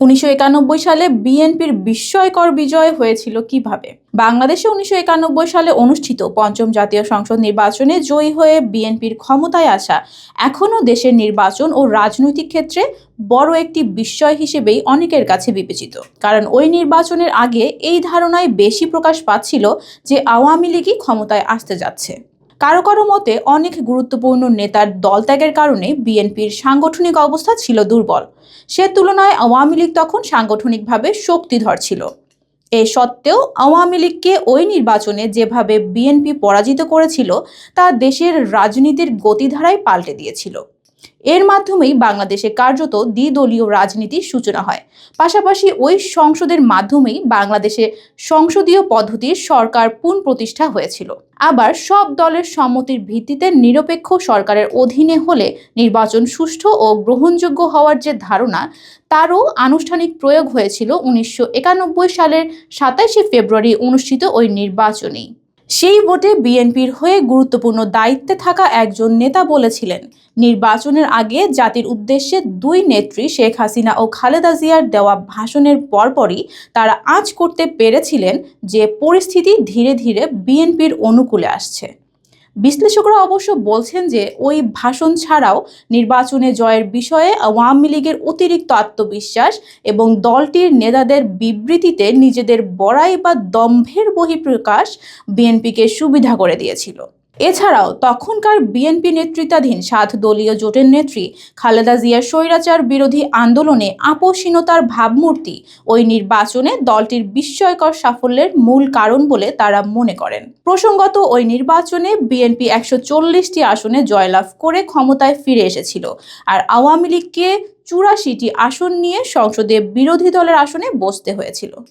1991 সালে বিএনপির বিস্ময়কর বিজয় হয়েছিল কিভাবে? বাংলাদেশে 1991 সালে অনুষ্ঠিত পঞ্চম জাতীয় সংসদ নির্বাচনে জয়ী হয়ে বিএনপির ক্ষমতায় আসা এখনও দেশের নির্বাচন ও রাজনৈতিক ক্ষেত্রে বড় একটি বিস্ময় হিসেবেই অনেকের কাছে বিবেচিত। কারণ ওই নির্বাচনের আগে এই ধারণাই বেশি প্রকাশ পাচ্ছিল যে আওয়ামী লীগই ক্ষমতায় আসতে যাচ্ছে। কারো কারো মতে অনেক গুরুত্বপূর্ণ নেতার দলত্যাগের কারণে বিএনপির সাংগঠনিক অবস্থা ছিল দুর্বল। সে তুলনায় আওয়ামী লীগ তখন সাংগঠনিকভাবে শক্তিধর ছিল। এ সত্ত্বেও আওয়ামী লীগকে ওই নির্বাচনে যেভাবে বিএনপি পরাজিত করেছিল তা দেশের রাজনীতির গতিধারাই পাল্টে দিয়েছিল। এর মাধ্যমেই বাংলাদেশে কার্যত দ্বিদলীয় রাজনীতির সূচনা হয়। পাশাপাশি ওই সংসদের মাধ্যমেই বাংলাদেশে সংসদীয় পদ্ধতির সরকার পুনঃপ্রতিষ্ঠা হয়েছিল। আবার সব দলের সম্মতির ভিত্তিতে নিরপেক্ষ সরকারের অধীনে হলে নির্বাচন সুষ্ঠু ও গ্রহণযোগ্য হওয়ার যে ধারণা, তারও আনুষ্ঠানিক প্রয়োগ হয়েছিল 1991 সালের 27 ফেব্রুয়ারি অনুষ্ঠিত ওই নির্বাচনেই। সেই ভোটে বিএনপির হয়ে গুরুত্বপূর্ণ দায়িত্বে থাকা একজন নেতা বলেছিলেন, নির্বাচনের আগে জাতির উদ্দেশ্যে দুই নেত্রী শেখ হাসিনা ও খালেদা জিয়ার দেওয়া ভাষণের পরপরই তারা আঁচ করতে পেরেছিলেন যে পরিস্থিতি ধীরে ধীরে বিএনপির অনুকূলে আসছে। বিশ্লেষকরা অবশ্য বলছেন যে ওই ভাষণ ছাড়াও নির্বাচনে জয়ের বিষয়ে আওয়ামী লীগের অতিরিক্ত আত্মবিশ্বাস এবং দলটির নেতাদের বিবৃতিতে নিজেদের বড়াই বা দম্ভের বহিঃপ্রকাশ বিএনপিকে সুবিধা করে দিয়েছিল। এছাড়াও তখনকার বিএনপি নেতৃত্বাধীন 7 দলীয় জোটের নেত্রী খালেদা জিয়ার স্বৈরাচার বিরোধী আন্দোলনে আপোষহীনতার ভাবমূর্তি ওই নির্বাচনে দলটির বিস্ময়কর সাফল্যের মূল কারণ বলে তারা মনে করেন। প্রসঙ্গত, ওই নির্বাচনে বিএনপি 140টি আসনে জয়লাভ করে ক্ষমতায় ফিরে এসেছিল, আর আওয়ামী লীগকে 84টি আসন নিয়ে সংসদে বিরোধী দলের আসনে বসতে হয়েছিল।